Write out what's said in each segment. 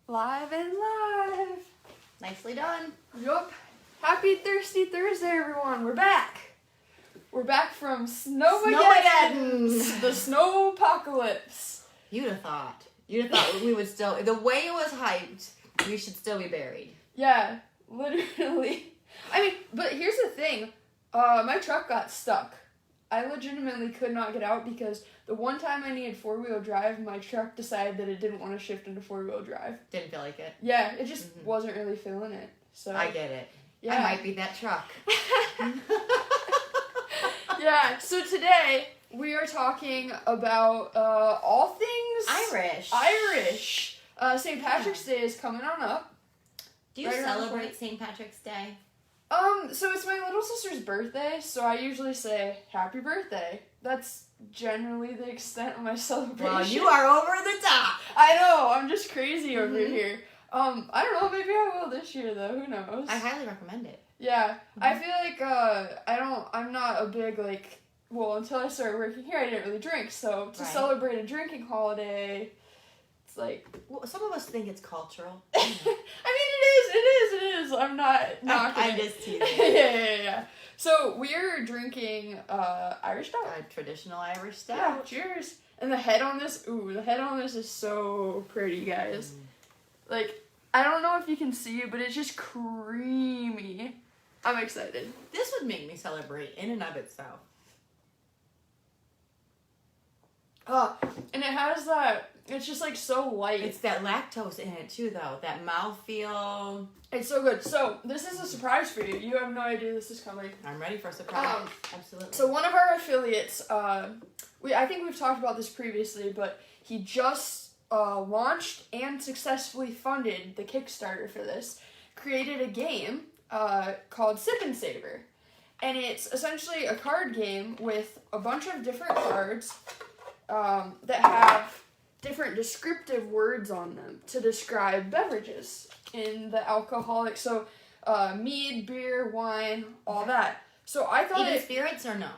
Live and live. Nicely done. Yup. Happy Thirsty Thursday, everyone. We're back. We're back from Snowmageddon. The snow apocalypse. You'd have thought we would still, the way it was hyped, we should still be buried. Yeah, literally. I mean, but here's the thing. My truck got stuck. I legitimately could not get out because the one time I needed 4-wheel drive, my truck decided that it didn't want to shift into 4-wheel drive. Didn't feel like it. Yeah, it just wasn't really feeling it. So I get it. Yeah. I might be that truck. Yeah, so today we are talking about all things Irish. St. Patrick's Day is coming on up. Do you celebrate St. Patrick's Day? So it's my little sister's birthday, so I usually say, happy birthday. That's generally the extent of my celebration. Well, you are over the top. I know, I'm just crazy over here. I don't know, maybe I will this year, though, who knows? I highly recommend it. Yeah, I feel like, I'm not a big, until I started working here, I didn't really drink, so to celebrate a drinking holiday, it's like... Well, some of us think it's cultural. I mean, it is. I'm not knocking I'm just teasing. Yeah. So, we're drinking, Irish Stout. A traditional Irish Stout. Yeah, cheers. And the head on this is so pretty, guys. Like, I don't know if you can see it, but it's just creamy. I'm excited. This would make me celebrate in and of itself. And it has that, it's just like so light. It's that lactose in it too, though. That mouthfeel. It's so good. So, this is a surprise for you. You have no idea this is coming. I'm ready for a surprise. Absolutely. So, one of our affiliates, I think we've talked about this previously, but he just launched and successfully funded the Kickstarter for this, created a game called Sip Sayvour. And it's essentially a card game with a bunch of different cards that have different descriptive words on them to describe beverages in the alcoholic. So, mead, beer, wine, all that. So I thought even spirits or no?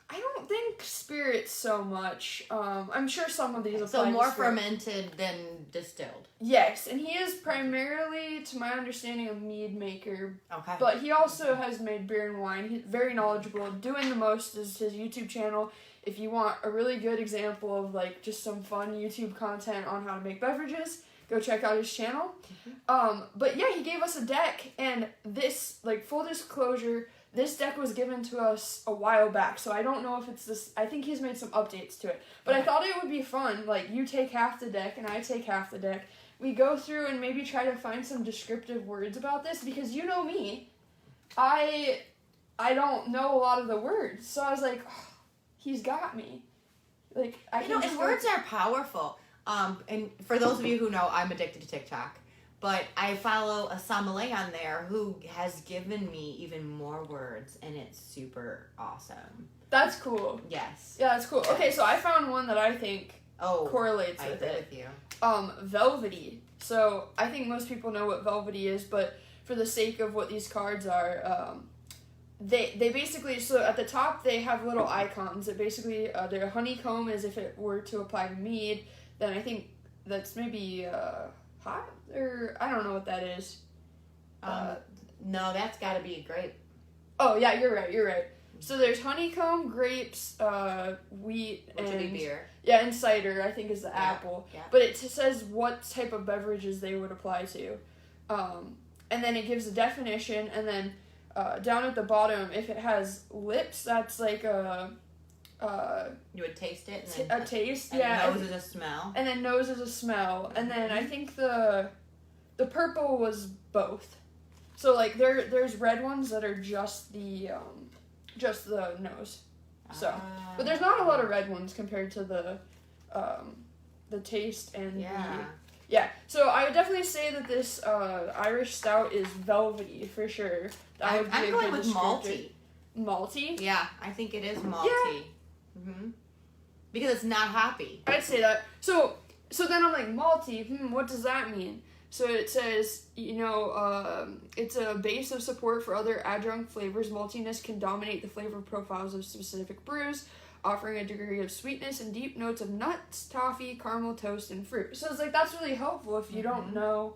I don't think spirits so much. I'm sure some of these apply. So more fermented than distilled. Yes, and he is primarily, to my understanding, a mead maker. Okay. But he also has made beer and wine. He's very knowledgeable. Doing the Most is his YouTube channel. If you want a really good example of just some fun YouTube content on how to make beverages, go check out his channel. But yeah, he gave us a deck, and this, full disclosure, this deck was given to us a while back, so I don't know if it's this. I think he's made some updates to it. But I thought it would be fun. You take half the deck, and I take half the deck. We go through and maybe try to find some descriptive words about this, because you know me, I don't know a lot of the words. So I was like, oh, he's got me. And words are powerful. And for those of you who know, I'm addicted to TikTok. But I follow a sommelier on there who has given me even more words, and it's super awesome. That's cool. Yes. Yeah, that's cool. Okay, so I found one that I think correlates with it. I agree with you. Velvety. So I think most people know what velvety is, but for the sake of what these cards are, they basically, so at the top they have little icons that basically, their honeycomb is if it were to apply to mead, then I think that's maybe hot, or I don't know what that is. No, that's got to be a grape. Oh yeah, you're right. So there's honeycomb, grapes, wheat, which would be beer. Yeah, and cider, I think, is the apple. Yeah. But it says what type of beverages they would apply to. And then it gives a definition, and then down at the bottom, if it has lips, that's like a... you would taste it? And then, a taste, and yeah. nose is a smell. And then nose is a smell. And then I think the purple was both. So, there's red ones that are just the nose. So, but there's not a lot of red ones compared to the taste and yeah. So I would definitely say that this Irish Stout is velvety for sure. I'm going with malty. Malty? Yeah, I think it is malty. Yeah. Because it's not hoppy. I'd say that. So then I'm like, malty. What does that mean? So it says, it's a base of support for other adjunct flavors. Maltiness can dominate the flavor profiles of specific brews. offering a degree of sweetness and deep notes of nuts, toffee, caramel, toast, and fruit. So it's like, that's really helpful if you don't know.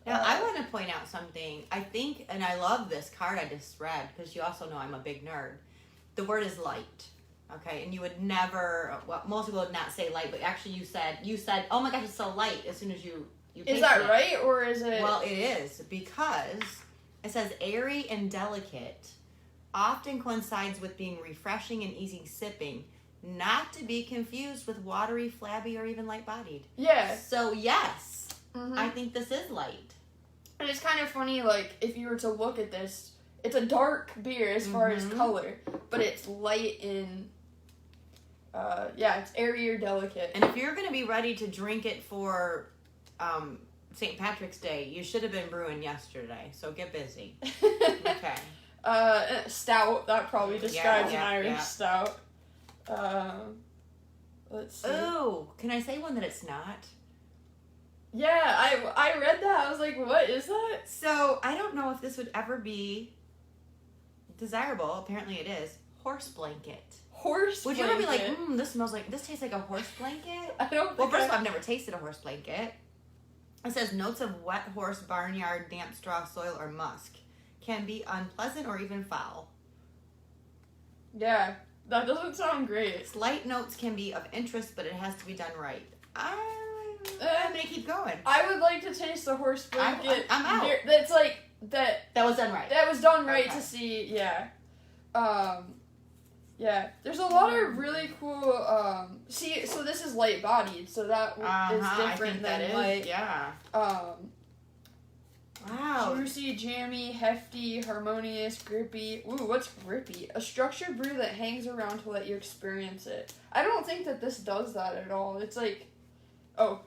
Now, I want to point out something. I think, and I love this card I just read, because you also know I'm a big nerd. The word is light. Okay, and you would never, well, most people would not say light, but actually you said, oh my gosh, it's so light as soon as you is that it. Right, or is it? Well, it is, because it says airy and delicate, often coincides with being refreshing and easy sipping, not to be confused with watery, flabby, or even light-bodied. Yeah. So, yes, I think this is light. And it's kind of funny, like, if you were to look at this, it's a dark beer as far as color, but it's light in... it's airy or delicate. And if you're going to be ready to drink it for St. Patrick's Day, you should have been brewing yesterday, so get busy. Okay. Stout, that probably describes an Irish stout. Let's see. Ooh, can I say one that it's not? Yeah, I read that. I was like, what is that? So, I don't know if this would ever be desirable. Apparently it is. Horse blanket. Horse Would blanket. you ever be like, this tastes like a horse blanket? I don't think Well, first of all, I've never tasted a horse blanket. It says notes of wet horse, barnyard, damp straw, soil, or musk. Can be unpleasant or even foul. Yeah, that doesn't sound great. Slight notes can be of interest, but it has to be done right. I'm gonna keep going. I would like to taste the horse blanket. I'm out. Beer. That's like, that was done right. That was done right to see, yeah. Yeah, there's a lot of really cool, so this is light-bodied, so that is different than light. Yeah. Wow. Juicy, jammy, hefty, harmonious, grippy. Ooh, what's grippy? A structured brew that hangs around to let you experience it. I don't think that this does that at all. It's like,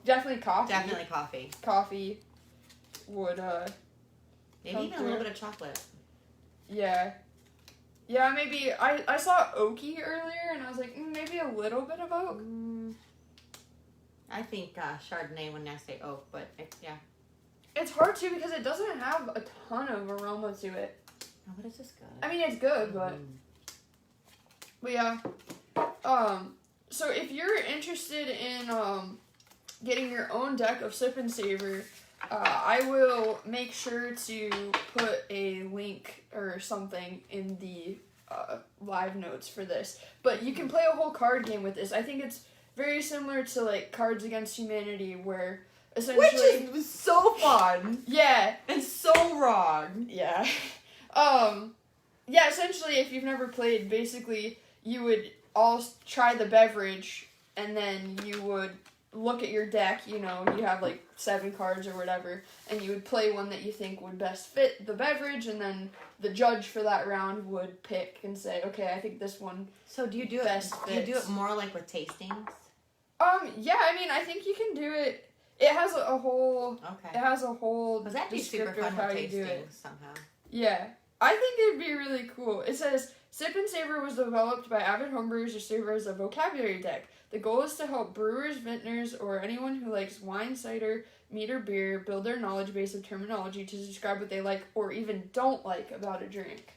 definitely coffee. Definitely coffee. Coffee would, maybe even a little bit of chocolate. Yeah. Yeah, maybe, I saw oaky earlier, and I was like, maybe a little bit of oak. I think Chardonnay when I say oak, but yeah. It's hard, too, because it doesn't have a ton of aroma to it. Oh, but it's just good. I mean, it's good, but yeah. So if you're interested in, getting your own deck of Sip Sayvour, I will make sure to put a link or something in the live notes for this. But you can play a whole card game with this. I think it's very similar to, like, Cards Against Humanity, where essentially... Which is so fun. Yeah. And so wrong. Yeah. Essentially, if you've never played, basically, you would all try the beverage, and then you would look at your deck, you have like 7 cards or whatever, and you would play one that you think would best fit the beverage, and then the judge for that round would pick and say, okay, I think this one. So do you do best it? Do you do it more like with tastings? Yeah, I mean, I think you can do it. It has a whole. Okay. It has a whole. Was that super fun of how with you do tastings it somehow? Yeah, I think it'd be really cool. It says Sip Sayvour was developed by avid homebrewers to serve as a vocabulary deck. The goal is to help brewers, vintners, or anyone who likes wine, cider, mead, or beer build their knowledge base of terminology to describe what they like or even don't like about a drink.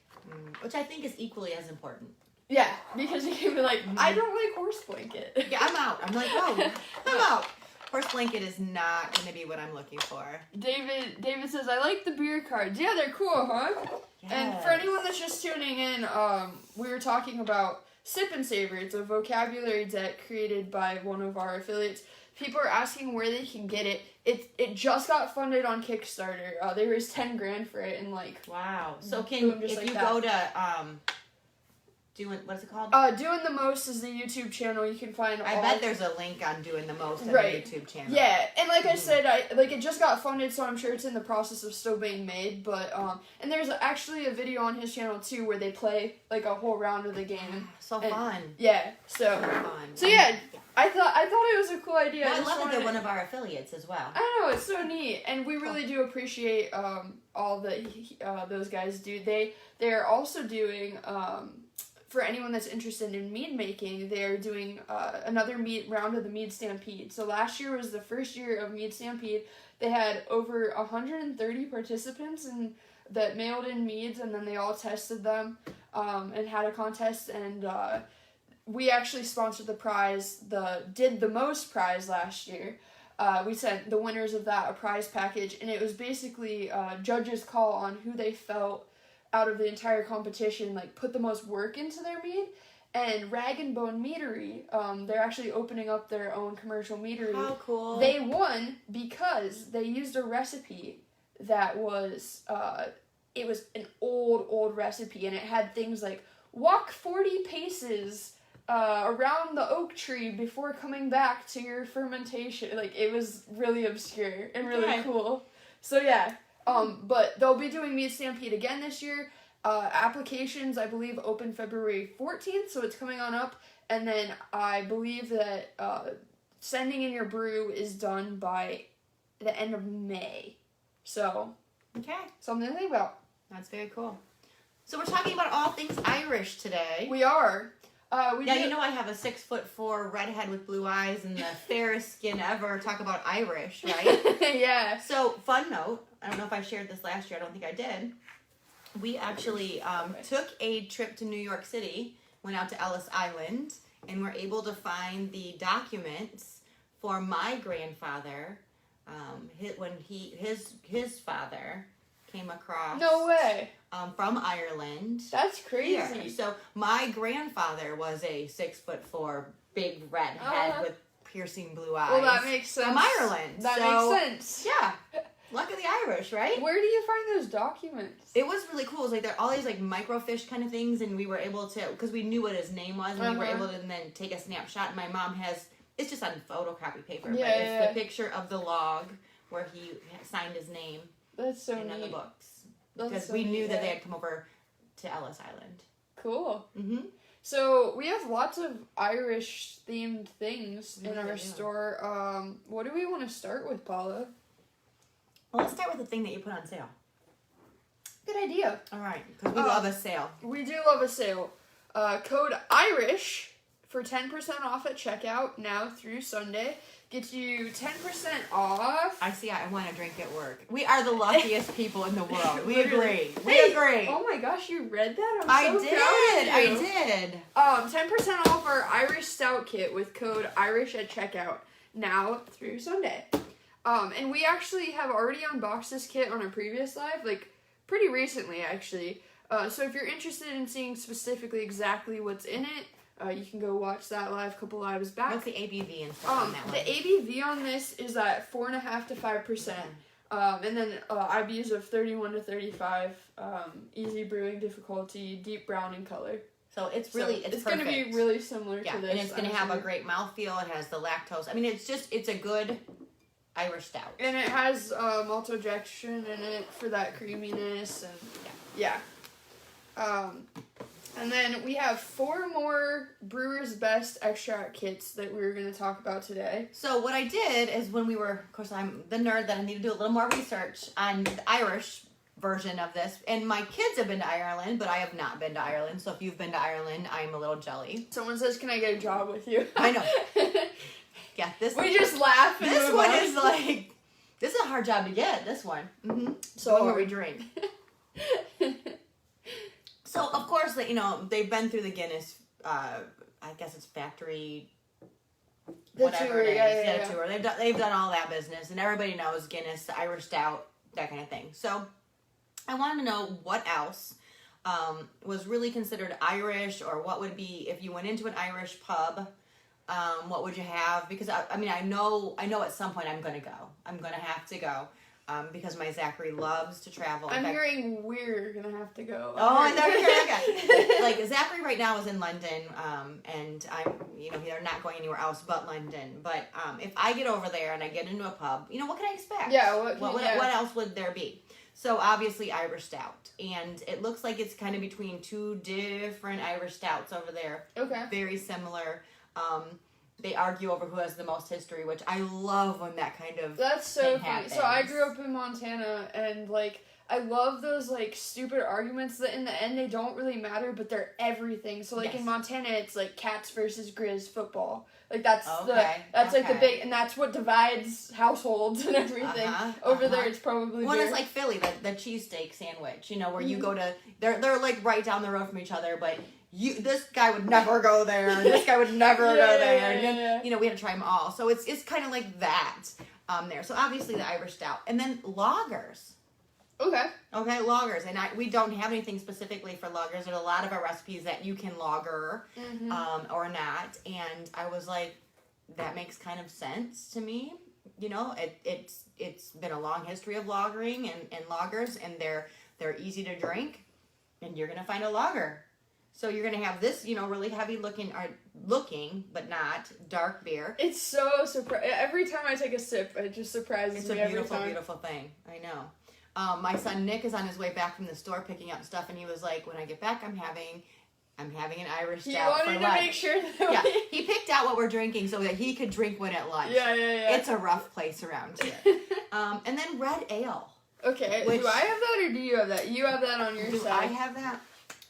Which I think is equally as important. Yeah, because you can be like, I don't like horse blanket. Yeah, I'm out. I'm like, oh, I'm out. Horse blanket is not going to be what I'm looking for. David says, I like the beer cards. Yeah, they're cool, huh? Yes. And for anyone that's just tuning in, we were talking about Sip Sayvour. It's a vocabulary deck created by one of our affiliates. People are asking where they can get it. It just got funded on Kickstarter. They raised $10,000 for it, and like, wow. So if you go to what's it called? Doing the Most is the YouTube channel. You can find. I bet there's a link on Doing the Most on the YouTube channel. Yeah, and like I said, it just got funded, so I'm sure it's in the process of still being made. But and there's actually a video on his channel too where they play like a whole round of the game. Fun. Yeah. So fun. So yeah, I thought it was a cool idea. Well, I love that they're one of our affiliates as well. I know, it's so neat, and we really do appreciate all that those guys do. They're also doing. For anyone that's interested in mead making, they're doing another round of the Mead Stampede. So last year was the first year of Mead Stampede. They had over 130 participants that mailed in meads, and then they all tested them and had a contest. And we actually sponsored did the most prize last year. We sent the winners of that a prize package, and it was basically judges' call on who they felt out of the entire competition, like, put the most work into their mead. And Rag and Bone Meadery, they're actually opening up their own commercial meadery. How cool. They won because they used a recipe that was, it was an old recipe, and it had things like, walk 40 paces around the oak tree before coming back to your fermentation. Like, it was really obscure and really cool. So, yeah. But they'll be doing Mead Stampede again this year. Applications, I believe, open February 14th, so it's coming on up. And then I believe that sending in your brew is done by the end of May. So, something to think about. That's very cool. So we're talking about all things Irish today. We are. You know I have a 6'4" redhead with blue eyes and the fairest skin ever. Talk about Irish, right? Yeah. So, fun note. I don't know if I shared this last year. I don't think I did. We actually took a trip to New York City, went out to Ellis Island, and were able to find the documents for my grandfather. When his father came across. No way. From Ireland. That's crazy. Here. So my grandfather was a 6'4" big redhead with piercing blue eyes. Well, that makes sense. From Ireland. That makes sense. Yeah. Luck of the Irish, right? Where do you find those documents? It was really cool. It was like there are all these like microfiche kind of things, and we were able to, because we knew what his name was, and we were able to then take a snapshot. And my mom has, it's just on photocopy paper, but it's the picture of the log where he signed his name. That's so in neat. the books. That's because so we knew neat, that they had come over to Ellis Island. Cool. Mm-hmm. So we have lots of Irish themed things in our store. What do we want to start with, Paula? Well, let's start with the thing that you put on sale. Good idea. All right, because we love a sale. We do love a sale. Code IRISH for 10% off at checkout now through Sunday. Gets you 10% off. I want to drink at work. We are the luckiest people in the world. We agree. Hey, we agree. Oh my gosh, you read that? I did. 10% off our Irish Stout kit with code IRISH at checkout now through Sunday. And we actually have already unboxed this kit on a previous live, like pretty recently actually. So if you're interested in seeing specifically exactly what's in it, you can go watch that live, couple lives back. What's the ABV and stuff on that one? The ABV on this is at 4.5 to 5%. And then IBUs of 31 to 35. Easy brewing difficulty, deep brown in color. So it's going to be really similar to this. And it's going to have a great mouthfeel. It has the lactose. I mean, it's a good Irish stout. And it has maltojection in it for that creaminess. And yeah. And then we have 4 more Brewer's Best extract kits that we're going to talk about today. So what I did is when we were, of course, I'm the nerd that I need to do a little more research on the Irish version of this. And my kids have been to Ireland, but I have not been to Ireland. So if you've been to Ireland, I'm a little jelly. Someone says, can I get a job with you? I know. Yeah, we just laugh. And this one is like, this is a hard job to get, this one. Mm-hmm. So where we drink. So, of course, they've been through the Guinness, I guess it's factory, whatever it is. Tour. They've done all that business, and everybody knows Guinness, the Irish Stout, that kind of thing. So, I wanted to know what else was really considered Irish, or what would be, if you went into an Irish pub, what would you have? Because, I know at some point I'm going to go. I'm going to have to go. Because my Zachary loves to travel. I'm hearing we're gonna have to go. Oh, I thought you were okay. Like Zachary right now is in London, and I'm, they're not going anywhere else but London. But if I get over there and I get into a pub, what can I expect? Yeah. What else would there be? So obviously Irish Stout, and it looks like it's kind of between 2 different Irish Stouts over there. Okay. Very similar. They argue over who has the most history, which I love when that kind of That's so funny. Happens. So I grew up in Montana, and I love those stupid arguments that in the end they don't really matter, but they're everything. So in Montana, it's Cats versus Grizz football. That's the big, and that's what divides households and everything. Over there, it's probably it's like Philly, the cheesesteak sandwich. Where you go to, they're right down the road from each other, but this guy would never go there, and this guy would never go there. Yeah. You know, we had to try them all. So it's kind of like that there. So obviously the Irish Stout. And then lagers. Okay, lagers. And we don't have anything specifically for lagers. There's a lot of our recipes that you can lager or not. And I was like, that makes kind of sense to me. You know, it's been a long history of lagering and lagers, and they're easy to drink. And you're going to find a lager. So you're going to have this, you know, really heavy looking, but not, dark beer. It's so surprising. Every time I take a sip, it just surprises me every time. It's a beautiful, beautiful thing. I know. My son Nick is on his way back from the store picking up stuff, and he was like, when I get back, I'm having an Irish Stout for lunch. He wanted to make sure that he picked out what we're drinking so that he could drink one at lunch. Yeah. It's a rough place around here. And then red ale. Okay, do I have that or do you have that? You have that on your side. Do I have that?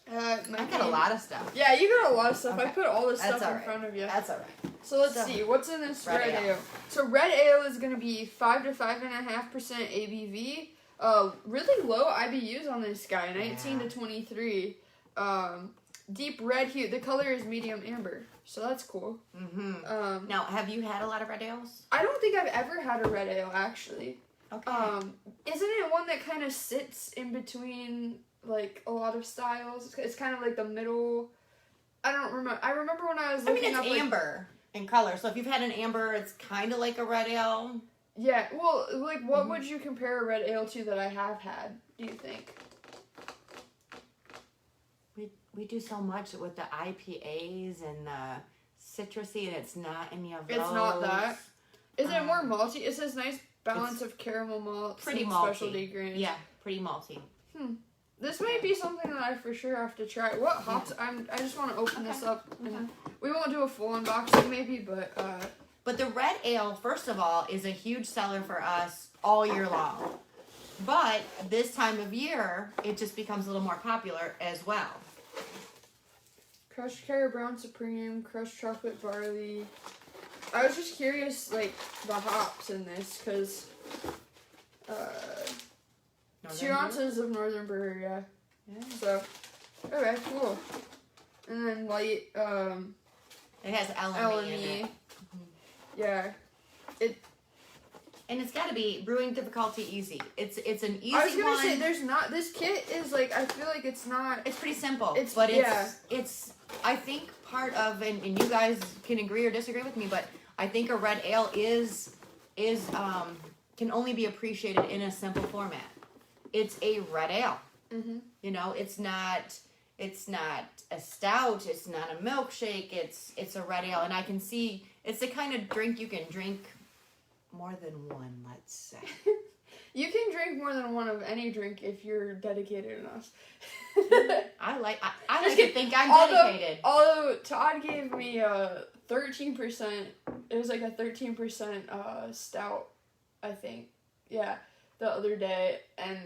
I got a lot of stuff. Yeah, you got a lot of stuff. Okay. I put all this stuff in right. front of you. That's all right. So let's see. What's in this red ale? So red ale is going to be 5 to 5.5% ABV. Really low IBUs on this guy, 19 to 23. Deep red hue. The color is medium amber, so that's cool. Mm-hmm. Now, have you had a lot of red ales? I don't think I've ever had a red ale, actually. Okay. Isn't it one that kind of sits in between, like, a lot of styles? It's kind of like the middle. I don't remember. I remember when I was looking up, it's amber in color. So if you've had an amber, it's kind of like a red ale. Yeah. Well, like, what would you compare a red ale to that I have had, do you think? We do so much with the IPAs and the citrusy, and it's not any of those. It's not that. Is it more malty? It says nice balance of caramel malt, pretty malty, specialty grains. Yeah, pretty malty. This might be something that I for sure have to try. What hops? I just want to open this up. And we won't do a full unboxing, maybe, but. But the red ale, first of all, is a huge seller for us all year long. But this time of year, it just becomes a little more popular as well. Crushed Carrot Brown Supreme, crushed chocolate barley. I was just curious, like, the hops in this, because 2 ounces of Northern Brewer, yeah. So, okay, cool. And then light, it has LME in it. Yeah. And it's got to be brewing difficulty easy. It's an easy one. I was going to say, there's not, this kit is, like, I feel like it's not. It's pretty simple. It's I think part of, and you guys can agree or disagree with me, but I think a red ale is can only be appreciated in a simple format. It's a red ale. Mm-hmm. You know, it's not a stout. It's not a milkshake. It's a red ale, and I can see it's the kind of drink you can drink more than one. Let's say you can drink more than one of any drink if you're dedicated enough. I like to think I'm dedicated. Although Todd gave me 13%. It was like a 13% stout, I think. Yeah, the other day, and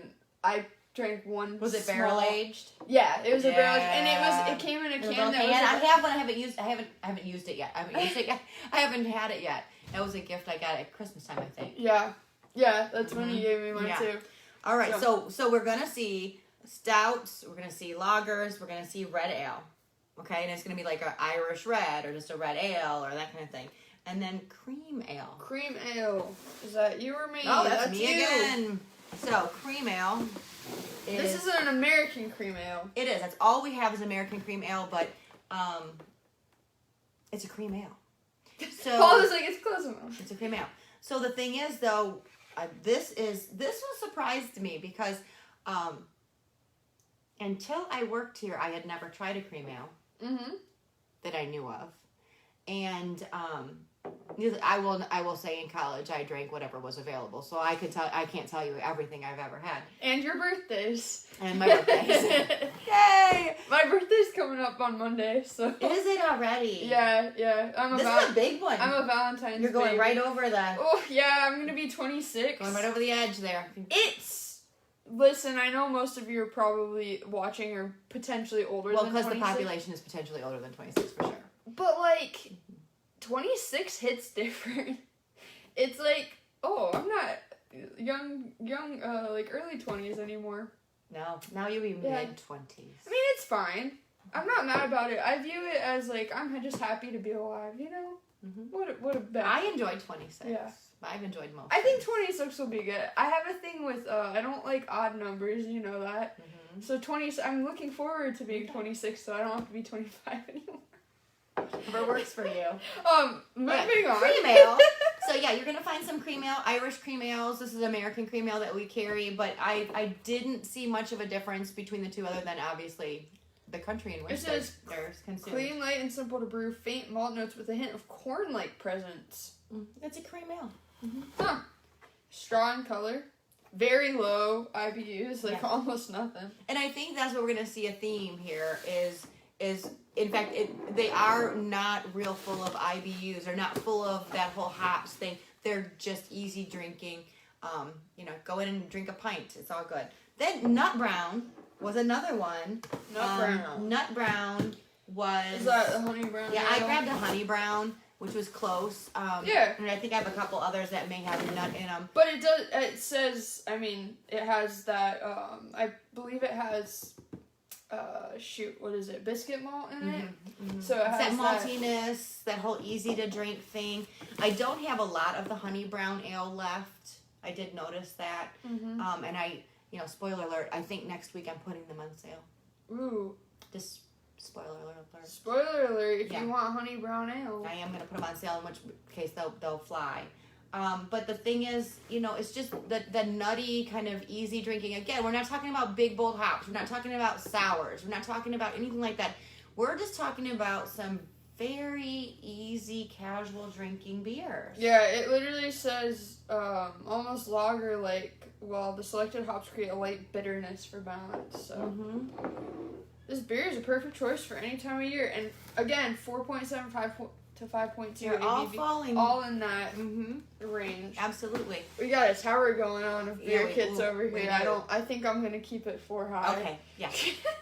I drank one. Was it barrel aged? Yeah, it was a barrel aged, and it came in a can. I have one. I haven't used it yet. I haven't had it yet. That was a gift I got at Christmas time, I think. Yeah, that's when you gave me mine too. All right, so we're gonna see stouts, we're gonna see lagers, we're gonna see red ale, okay, and it's gonna be like an Irish red or just a red ale or that kind of thing, and then cream ale. Cream ale, is that you or me? Oh, that's me again. So cream ale. This is an American cream ale. It is. That's all we have is American cream ale, but it's a cream ale. So Paul was like, it's close enough. It's a cream ale. So the thing is, though, this was a surprise to me because until I worked here, I had never tried a cream ale that I knew of, and I will say in college I drank whatever was available, so I can't tell you everything I've ever had. And your birthdays. And my birthdays. Yay! My birthday's coming up on Monday, so. Is it already? Yeah. This is a big one. I'm a Valentine's You're going baby. right over the. Oh yeah, I'm gonna be 26. Going right over the edge there. Listen, I know most of you are probably watching or potentially older than 26. Well, because the population is potentially older than 26 for sure. But, like, 26 hits different. It's like, oh, I'm not young, like, early 20s anymore. No, now you'll be mid-20s. I mean, it's fine. I'm not mad about it. I view it as like I'm just happy to be alive. You know. Mm-hmm. What a bet. I enjoyed 26. Yeah. I've enjoyed most. I think 26 will be good. I have a thing with I don't like odd numbers. You know that. Mm-hmm. So 20. I'm looking forward to being 26, so I don't have to be 25 anymore. Whatever works for you. Moving on. Cream ale. So yeah, you're gonna find some cream ale, Irish cream ales. This is American cream ale that we carry, but I didn't see much of a difference between the two, other than obviously the country in which it says they're consumed. Clean, light, and simple to brew. Faint malt notes with a hint of corn-like presence. It's a cream ale. Mm-hmm. Huh. Strong color. Very low IBUs, like almost nothing. And I think that's what we're gonna see a theme here is in fact they are not real full of IBUs. They're not full of that whole hops thing. They're just easy drinking. Go in and drink a pint. It's all good. Then Nut Brown was another one. Nut Brown was... Is that the honey brown? Yeah, I grabbed a honey brown, which was close. Yeah. And I think I have a couple others that may have nut in them. But it says, it has that, I believe it has, what is it? Biscuit malt in it? Mm-hmm. So it has that maltiness, that whole easy to drink thing. I don't have a lot of the honey brown ale left. I did notice that. Mm-hmm. And I... spoiler alert, I think next week I'm putting them on sale. Ooh. Just spoiler alert. Spoiler alert, if you want honey brown ale. I am going to put them on sale, in which case they'll fly. But the thing is, it's just the nutty kind of easy drinking. Again, we're not talking about big, bold hops. We're not talking about sours. We're not talking about anything like that. We're just talking about some very easy, casual drinking beers. Yeah, it literally says almost lager-like. Well, the selected hops create a light bitterness for balance. So this beer is a perfect choice for any time of year. And again, 4.75 to 5.2 ABV, all in that range. Absolutely. We got a tower going on of beer kits over here. I think I'm gonna keep it 4 high. Okay, yeah.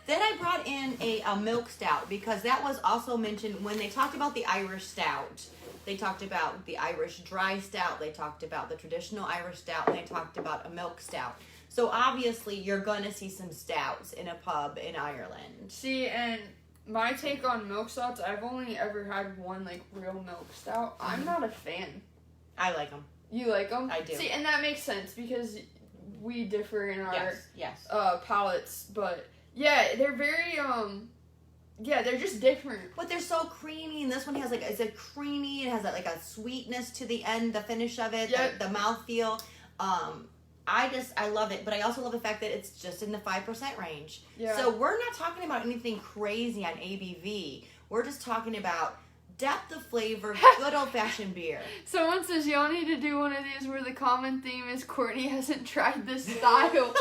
Then I brought in a milk stout, because that was also mentioned when they talked about the Irish stout. They talked about the Irish dry stout. They talked about the traditional Irish stout. And they talked about a milk stout. So obviously you're going to see some stouts in a pub in Ireland. See, and my take on milk stouts, I've only ever had one real milk stout. I'm not a fan. I like them. You like them? I do. See, and that makes sense because we differ in our palates. But yeah, they're very yeah, they're just different. But they're so creamy, and this one has it's a creamy, it has a sweetness to the end, the finish of it, the mouthfeel. I love it, but I also love the fact that it's just in the 5% range. Yeah. So we're not talking about anything crazy on ABV. We're just talking about depth of flavor, good old-fashioned beer. Someone says, y'all need to do one of these where the common theme is Courtney hasn't tried this style.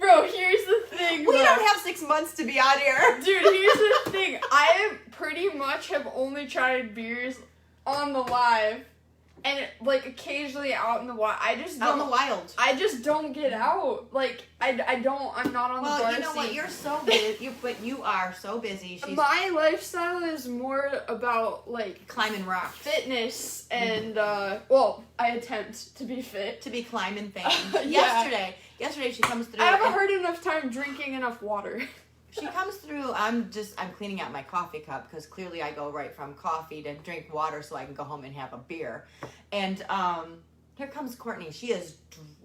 Bro, here's the thing. We don't have 6 months to be out here. Dude, here's the thing. I pretty much have only tried beers on the live. And occasionally out in the wild. Out in the wild. I just don't get out. I'm not on the bar scene. Well, you know what? You're so busy. But you are so busy. My lifestyle is more about climbing rocks, fitness, and I attempt to be fit, to be climbing things. Yesterday she comes through. I haven't heard enough time drinking enough water. She comes through, I'm cleaning out my coffee cup, because clearly I go right from coffee to drink water so I can go home and have a beer. And here comes Courtney. She is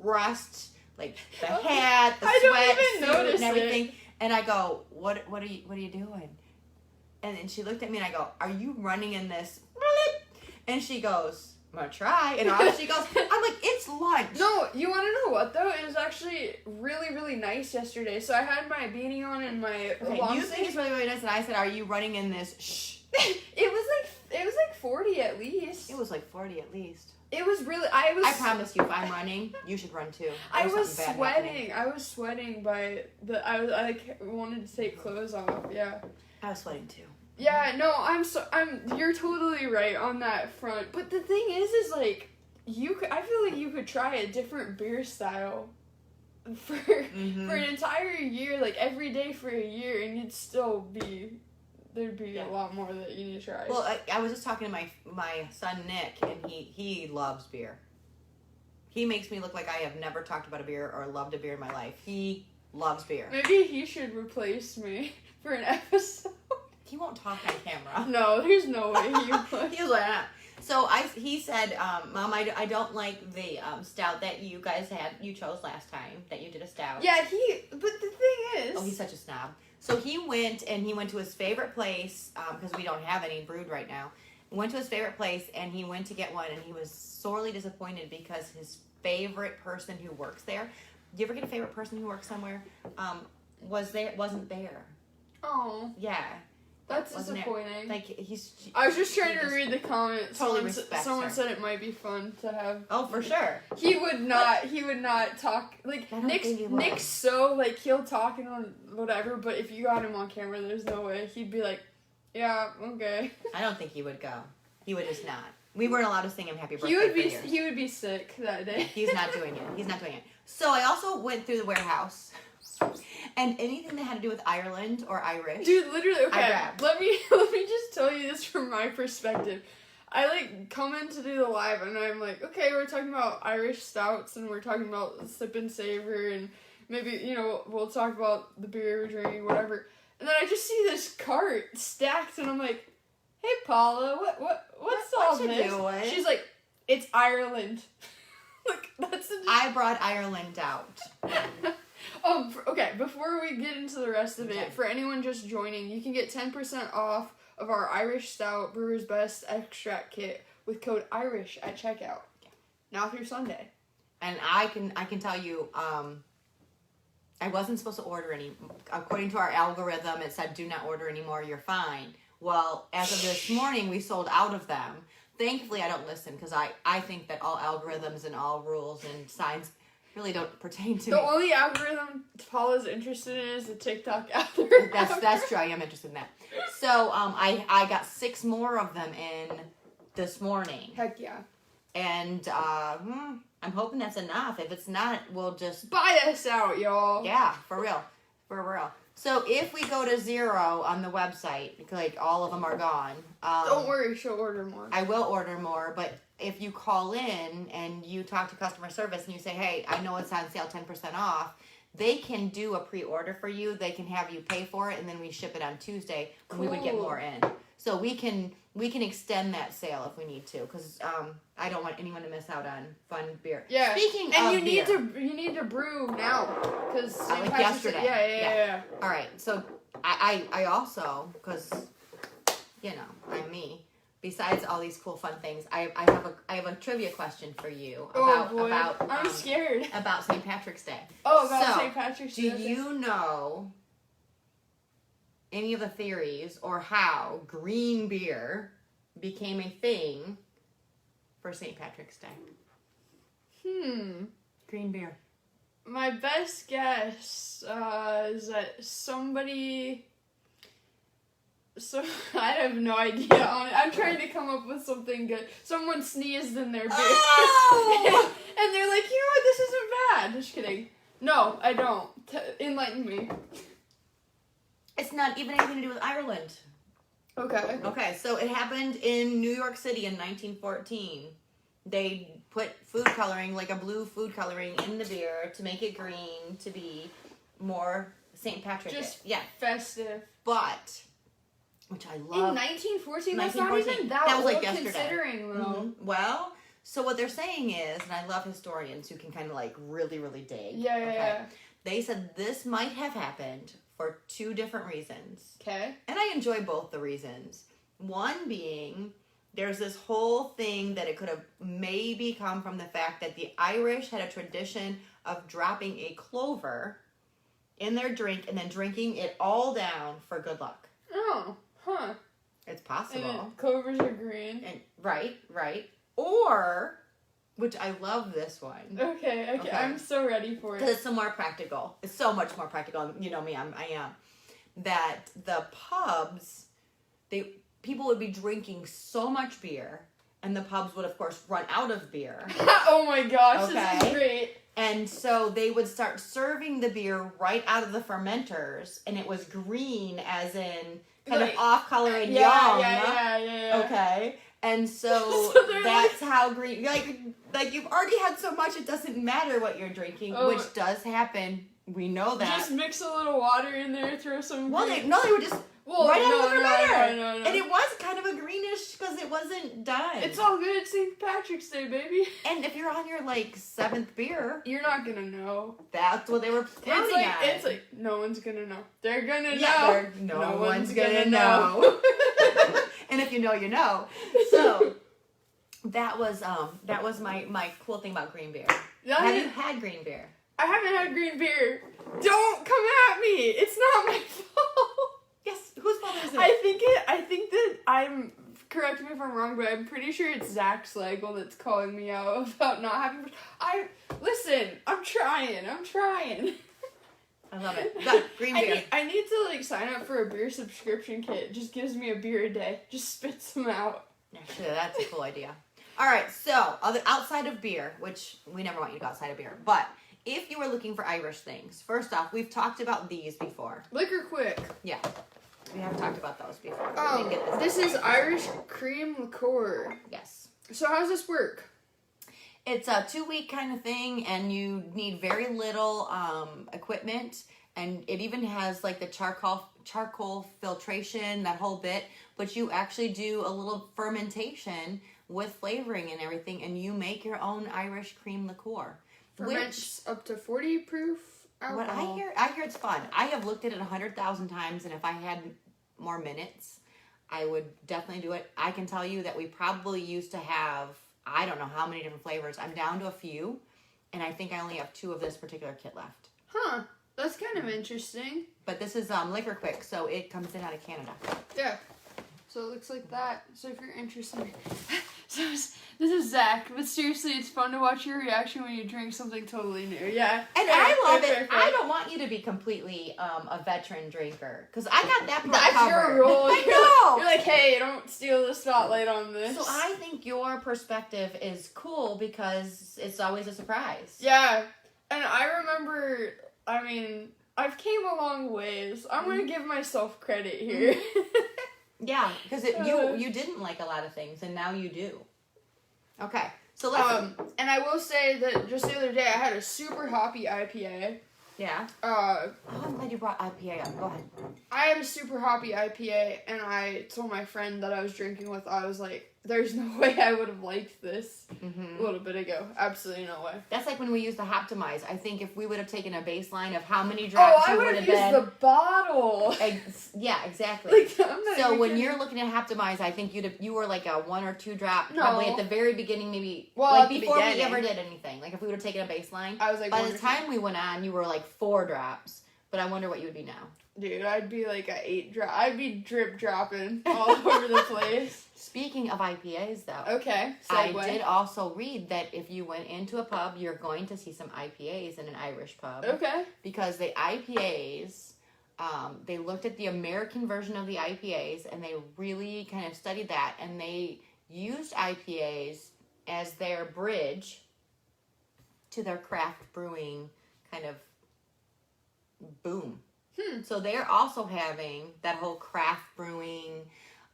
dressed, the hat, the sweatsuit, and everything. And I go, what are you doing? And then she looked at me and I go, are you running in this? And she goes, I'm gonna try. And off she goes. I'm like, it's lunch. No, you want to know what though? It was actually really, really nice yesterday. So I had my beanie on and my. Okay, you think it's really, really nice, and I said, "Are you running in this?" Shh. It was 40 at least. It was 40 at least. It was really. I promise you, if I'm running, you should run too. I was sweating. I was sweating by the. I wanted to take clothes off. Yeah. I was sweating too. Yeah, no, you're totally right on that front. But the thing is I feel like you could try a different beer style for an entire year, every day for a year, and you'd still there'd be a lot more that you need to try. Well, I was just talking to my son Nick, and he loves beer. He makes me look like I have never talked about a beer or loved a beer in my life. He loves beer. Maybe he should replace me. for an episode. He won't talk on camera. No, there's no way he would. He was like, ah. So he said, Mom, I don't like the stout that you guys chose last time, that you did a stout. Yeah, but the thing is... Oh, he's such a snob. So he went to his favorite place, because we don't have any brewed right now. He went to his favorite place, and he went to get one, and he was sorely disappointed because his favorite person who works there, do you ever get a favorite person who works somewhere, wasn't there. Oh. Yeah. That's disappointing. Like, I was just trying to read the comments. Totally someone said it might be fun to have. Oh, for sure. He would not talk, like, Nick's so, like, he'll talk and whatever, but if you got him on camera, there's no way. He'd be like, yeah, okay. I don't think he would go. He would just not. We weren't allowed to sing him happy birthday He would be sick that day. He's not doing it. So I also went through the warehouse. And anything that had to do with Ireland or Irish. Dude, literally, okay. I grabbed. Let me just tell you this from my perspective. I, like, come in to do the live, and I'm like, okay, we're talking about Irish stouts, and we're talking about Sip Sayvour, and maybe, we'll talk about the beer we're drinking, whatever. And then I just see this cart stacked, and I'm like, hey, Paula, what's all this? Doing? She's like, it's Ireland. Like, that's I brought Ireland out. Okay, before we get into the rest of it, for anyone just joining, you can get 10% off of our Irish Stout Brewer's Best Extract Kit with code IRISH at checkout. Now through Sunday. And I can tell you, I wasn't supposed to order any. According to our algorithm, it said do not order anymore, you're fine. Well, as of this morning, we sold out of them. Thankfully, I don't listen because I think that all algorithms and all rules and signs really don't pertain to me. The only algorithm Paula's interested in is the TikTok algorithm. That's true. I am interested in that. So I got 6 more of them in this morning. Heck yeah. And I'm hoping that's enough. If it's not, we'll just buy us out, y'all. Yeah, for real. So if we go to 0 on the website, like all of them are gone. Don't worry, she'll order more. I will order more, but if you call in and you talk to customer service and you say, hey, I know it's on sale 10% off, they can do a pre-order for you. They can have you pay for it, and then we ship it on Tuesday when we would get more in. So we can extend that sale if we need to, because I don't want anyone to miss out on fun beer. Yeah. Speaking and of you need to brew now, because like yesterday. Yeah. All right. So I also, because I'm me. Besides all these cool fun things, I have a trivia question for you about I'm scared about St. Patrick's Day. Oh, about St. Patrick's Day. Do you know any of the theories or how green beer became a thing for St. Patrick's Day? Green beer. My best guess is that somebody... So, I have no idea. I'm trying to come up with something good. Someone sneezed in their beer. Oh! And they're like, you know what, this isn't bad. Just kidding. No, I don't. Enlighten me. It's not even anything to do with Ireland. Okay, so it happened in New York City in 1914. They put food coloring, like a blue food coloring, in the beer to make it green, to be more St. Patrick's. Just festive. But... which I love. In 1914? That's not even that was old, like yesterday. Considering, though. Mm-hmm. Well, so what they're saying is, and I love historians who can kind of like really, really dig. Yeah. They said this might have happened for 2 different reasons. Okay. And I enjoy both the reasons. One being, there's this whole thing that it could have maybe come from the fact that the Irish had a tradition of dropping a clover in their drink and then drinking it all down for good luck. Oh. Huh. It's possible. And clovers are green. And right. Or, which I love this one. Okay. I'm so ready for it. Because it's so more practical. It's so much more practical. You know me, I am. That the pubs, people would be drinking so much beer, and the pubs would, of course, run out of beer. Oh my gosh, This is great. And so they would start serving the beer right out of the fermenters, and it was green as in... kind of off-color and young. Yeah. Okay. And so that's how green... Like you've already had so much, it doesn't matter what you're drinking, which does happen We know that. Just mix a little water in there, throw some... Well, they were just right out of the fermenter. No. And it was kind of a greenish because it wasn't done. It's all good. It's St. Patrick's Day, baby. And if you're on your, 7th beer... You're not going to know. That's what they were planning on. It's like, no one's going to know. They're going to know. No one's going to know. And if you know, you know. So, that was my cool thing about green beer. Have you had green beer? I haven't had green beer. Don't come at me. It's not my fault. Yes, whose fault is it? I think that I'm, correct me if I'm wrong, but I'm pretty sure it's Zach Slagle that's calling me out about not having, listen, I'm trying. I love it. That green beer. I need to, sign up for a beer subscription kit. It just gives me a beer a day. Just spits them out. Actually, that's a cool idea. All right, so, outside of beer, which we never want you to go outside of beer, but... If you were looking for Irish things, first off, we've talked about these before. Liqueur Quick. Yeah. We have talked about those before. This is Irish cream liqueur. Yes. So how does this work? It's a 2-week kind of thing, and you need very little equipment, and it even has the charcoal filtration, that whole bit, but you actually do a little fermentation with flavoring and everything, and you make your own Irish cream liqueur. Ferments up to 40 proof alcohol. What I hear it's fun. I have looked at it 100,000 times, and if I had more minutes, I would definitely do it. I can tell you that we probably used to have, I don't know how many different flavors. I'm down to a few, and I think I only have 2 of this particular kit left. Huh. That's kind of interesting. But this is Liqueur Quick, so it comes in out of Canada. Yeah. So it looks like that. So if you're interested... So this is Zach, but seriously, it's fun to watch your reaction when you drink something totally new. Yeah. And I love it. I don't want you to be completely a veteran drinker, because I got that part covered. That's your role. I know. You're like, hey, don't steal the spotlight on this. So I think your perspective is cool because it's always a surprise. Yeah. And I remember, I've came a long ways. I'm going to give myself credit here. Yeah, because you didn't like a lot of things, and now you do. Okay, so let's... and I will say that just the other day, I had a super hoppy IPA. Yeah. I'm glad you brought IPA up. Go ahead. I had a super hoppy IPA, and I told my friend that I was drinking with, I was like, there's no way I would have liked this a little bit ago. Absolutely no way. That's like when we used the Hoptimize. I think if we would have taken a baseline of how many drops you would have been... I would have used the bottle. Yeah, exactly. So when you're looking at Hoptimize, I think you were like a 1 or 2 drop, probably at the very beginning, maybe before we ever did anything. Like if we would have taken a baseline, I was like, by the time we went on, you were like 4 drops. But I wonder what you would be now. Dude, I'd be like a 8 drop. I'd be drip dropping all over the place. Speaking of IPAs, though. Okay. I did also read that if you went into a pub, you're going to see some IPAs in an Irish pub. Okay. Because the IPAs, they looked at the American version of the IPAs, and they really kind of studied that, and they used IPAs as their bridge to their craft brewing kind of boom. So they're also having that whole craft brewing,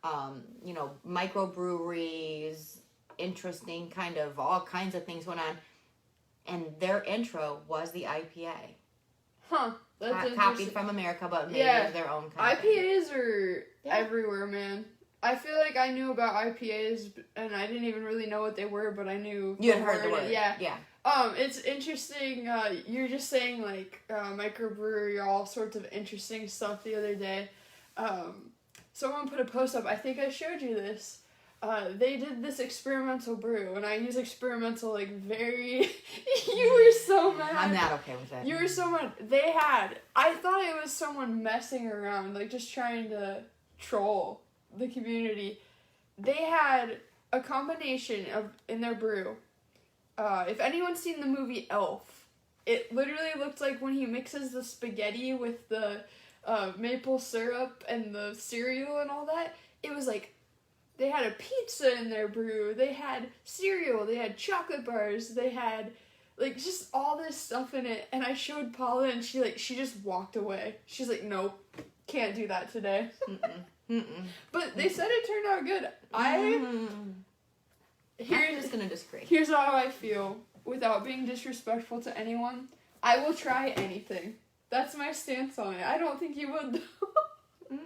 microbreweries, interesting kind of all kinds of things going on. And their intro was the IPA. Huh. That's copied from America, but made of their own kind. IPAs are everywhere, man. I feel like I knew about IPAs, and I didn't even really know what they were, but I knew you had heard the word. Yeah. Yeah. It's interesting, you're just saying, microbrewery, all sorts of interesting stuff the other day. Someone put a post up, I think I showed you this. They did this experimental brew, and I use experimental, very... You were so mad. I'm not okay with that. You were so mad. I thought it was someone messing around, just trying to troll the community. They had a combination in their brew. If anyone's seen the movie Elf, it literally looked like when he mixes the spaghetti with the maple syrup and the cereal and all that, it was they had a pizza in their brew, they had cereal, they had chocolate bars, they had just all this stuff in it, and I showed Paula and she just walked away. She's like, nope, can't do that today. But they said it turned out good. I'm just gonna disagree. Here's how I feel, without being disrespectful to anyone. I will try anything. That's my stance on it. I don't think you would, though.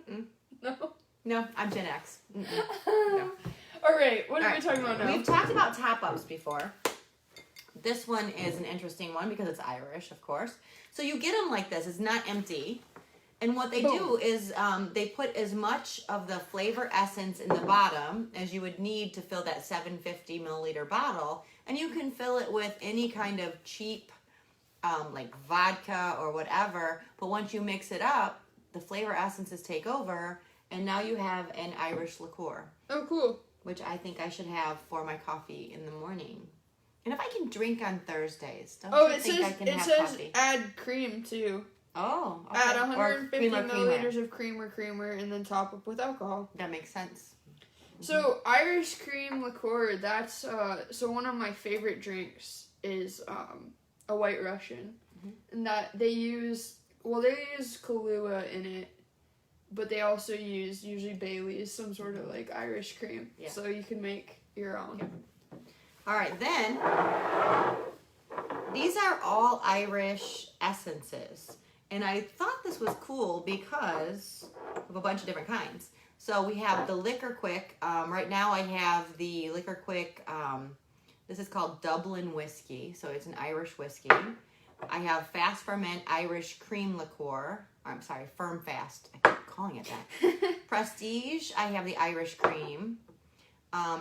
No. No, I'm Gen X. No. All right, what are we talking about now? We've talked about top-ups before. This one is an interesting one because it's Irish, of course. So you get them like this. It's not empty. And what they do is they put as much of the flavor essence in the bottom as you would need to fill that 750 milliliter bottle. And you can fill it with any kind of cheap, like vodka or whatever. But once you mix it up, the flavor essences take over. And now you have an Irish liqueur. Oh, cool. Which I think I should have for my coffee in the morning. And if I can drink on Thursdays, don't you think I can have coffee? It says add cream, too. Oh, okay. Add 150 milliliters of creamer, and then top up with alcohol. That makes sense. So, Irish cream liqueur, that's, so one of my favorite drinks is a White Russian. And that they use Kahlua in it, but they also use usually Bailey's, some sort of like Irish cream. Yeah. So you can make your own. Yep. All right, then, these are all Irish essences. And I thought this was cool because of a bunch of different kinds. So we have the Liquor Quick. Right now I have the Liquor Quick, this is called Dublin Whiskey. So it's an Irish whiskey. I have Fast Ferment Irish Cream Liqueur. I'm sorry, Firm Fast. I keep calling it that. Prestige, I have the Irish Cream.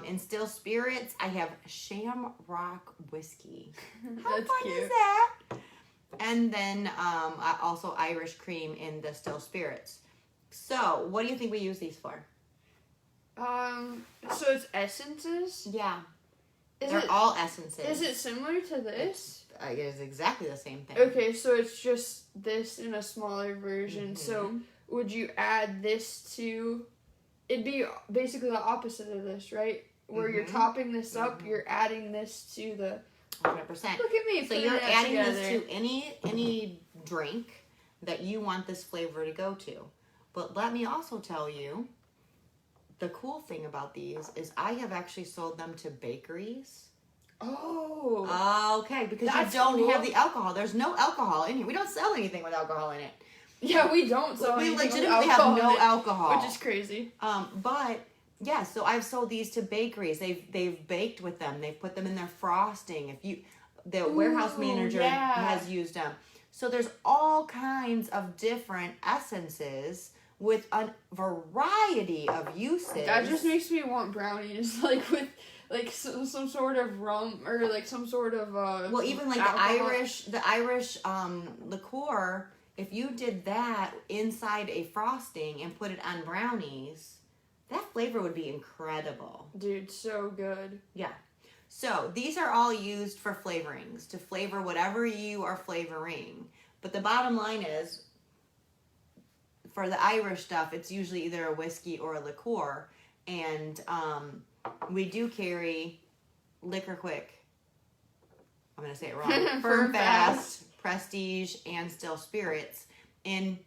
In Still Spirits, I have Shamrock Whiskey. How That's fun cute. is that? And then also Irish Cream in the Still Spirits. So, what do you think we use these for? So it's essences? Yeah. They're all essences. Is it similar to this? It is exactly the same thing. Okay, so it's just this in a smaller version. So would you add this to... It'd be basically the opposite of this, right? Where you're topping this up, you're adding this to the... 100%. Look at me. So you're adding this to any drink that you want this flavor to go to. But let me also tell you, the cool thing about these is I have actually sold them to bakeries. Oh. Okay, because you don't have the alcohol. There's no alcohol in here. We don't sell anything with alcohol in it. Yeah, we don't sell anything. We legitimately legitimately have no alcohol. Which is crazy. But... yeah, so I've sold these to bakeries. They've baked with them. They've put them in their frosting. The warehouse manager has used them. So there's all kinds of different essences with a variety of uses. That just makes me want brownies, like with like some sort of rum or like some sort of well, even like the Irish liqueur. If you did that inside a frosting and put it on brownies, that flavor would be incredible. Dude, so good. Yeah. So these are all used for flavorings, to flavor whatever you are flavoring. But the bottom line is, for the Irish stuff, it's usually either a whiskey or a liqueur. And we do carry Liquor Quick. I'm going to say it wrong. Firm Fast, Prestige, and Still Spirits in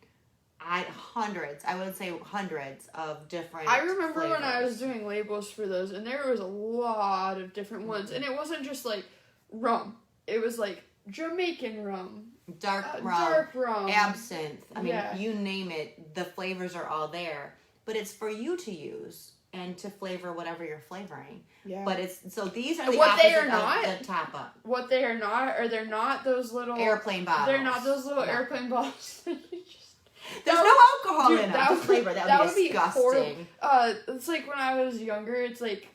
hundreds of different I remember flavors. when I was doing labels for those, and there was a lot of different ones. And it wasn't just like rum. It was like Jamaican rum. Dark rum, absinthe. I mean, you name it, the flavors are all there. But it's for you to use and to flavor whatever you're flavoring. Yeah. But these are the opposite of the top up. What they are not, they're not those little... airplane bottles. They're not those little airplane bottles. There's no alcohol in them. Flavor. That would be disgusting. It's like when I was younger, it's like,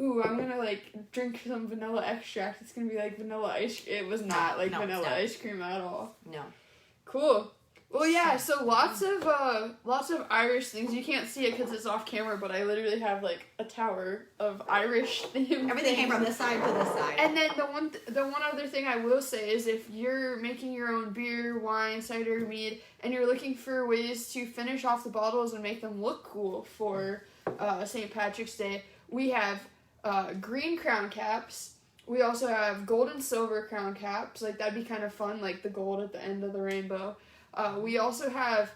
ooh, I'm gonna like drink some vanilla extract. It's gonna be like vanilla ice. It was not vanilla ice cream at all. No. Cool. Well, yeah. So lots of Irish things. You can't see it because it's off camera, but I literally have like a tower of Irish themed. Everything came from this side to this side. And then the one other thing I will say is if you're making your own beer, wine, cider, mead, and you're looking for ways to finish off the bottles and make them look cool for St. Patrick's Day, we have green crown caps. We also have gold and silver crown caps. Like that'd be kind of fun, like the gold at the end of the rainbow. We also have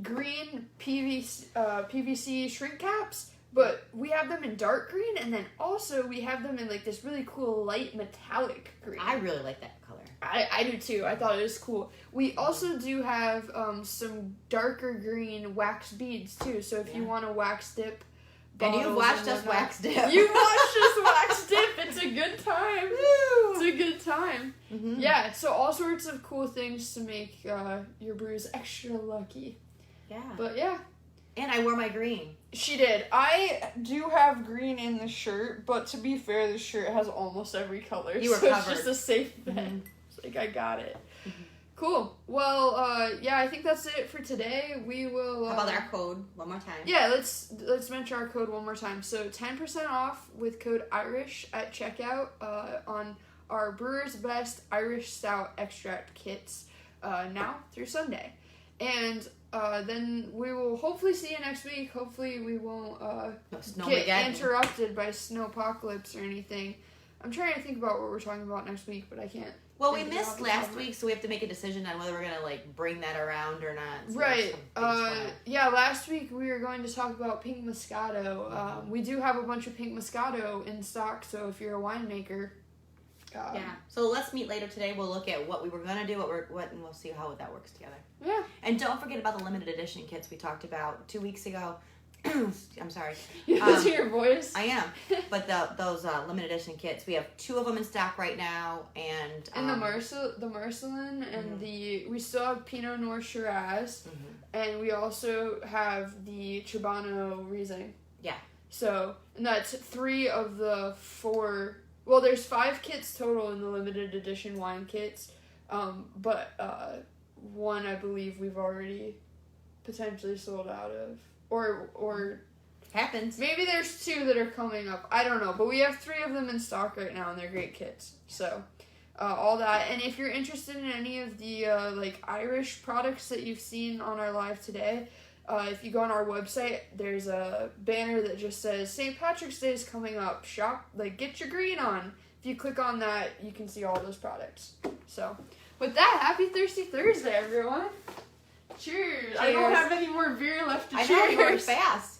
green PVC shrink caps, But we have them in dark green, and then also we have them in like this really cool light metallic green. I really like that color. I do too. I thought it was cool. We also do have some darker green wax beads too. So if you want to wax dip, and you've watched us wax dip. You've watched us wax dip. It's a good time. Woo! It's a good time. Mm-hmm. Yeah. So all sorts of cool things to make your brews extra lucky. Yeah. But yeah. And I wore my green. She did. I do have green in the shirt, but to be fair, the shirt has almost every color. You were so covered. It's just a safe bet. Mm-hmm. It's like, I got it. Mm-hmm. Cool. Well, yeah, I think that's it for today. We will... How about our code one more time? Yeah, let's mention our code one more time. So 10% off with code IRISH at checkout on our Brewer's Best Irish Stout Extract kits now through Sunday. And... then we will hopefully see you next week. Hopefully we won't get interrupted by snowpocalypse or anything. I'm trying to think about what we're talking about next week, but I can't. Well, we missed last week, so we have to make a decision on whether we're going to like bring that around or not. So right. Yeah, last week we were going to talk about pink Moscato. We do have a bunch of pink Moscato in stock, so if you're a winemaker... yeah. So let's meet later today. We'll look at what we were gonna do, and we'll see how that works together. Yeah. And don't forget about the limited edition kits we talked about 2 weeks ago. I'm sorry. You listen to your voice. I am. But those limited edition kits, we have 2 of them in stock right now, and the Marcelin and we still have Pinot Noir Shiraz, and we also have the Chibano Riesling. Yeah. So, and that's 3 of the 4. Well, there's 5 kits total in the limited edition wine kits, but 1 I believe we've already potentially sold out of, or happens. Maybe there's 2 that are coming up. I don't know, but we have 3 of them in stock right now, and they're great kits. So, all that, and if you're interested in any of the like Irish products that you've seen on our live today. If you go on our website, there's a banner that just says St. Patrick's Day is coming up. Shop, get your green on. If you click on that, you can see all those products. So, with that, happy Thirsty Thursday, everyone. Cheers. I don't have any more beer left to cheers. I know, you're fast.